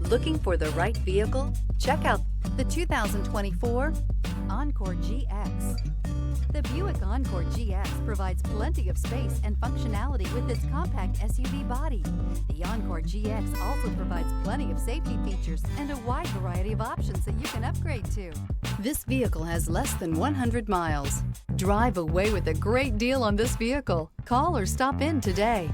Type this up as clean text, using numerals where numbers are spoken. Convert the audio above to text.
Looking for the right vehicle? Check out the 2024 Encore GX. The Buick Encore GX provides plenty of space and functionality with its compact SUV body. The Encore GX also provides plenty of safety features and a wide variety of options that you can upgrade to. This vehicle has less than 100 miles. Drive away with a great deal on this vehicle. Call or stop in today.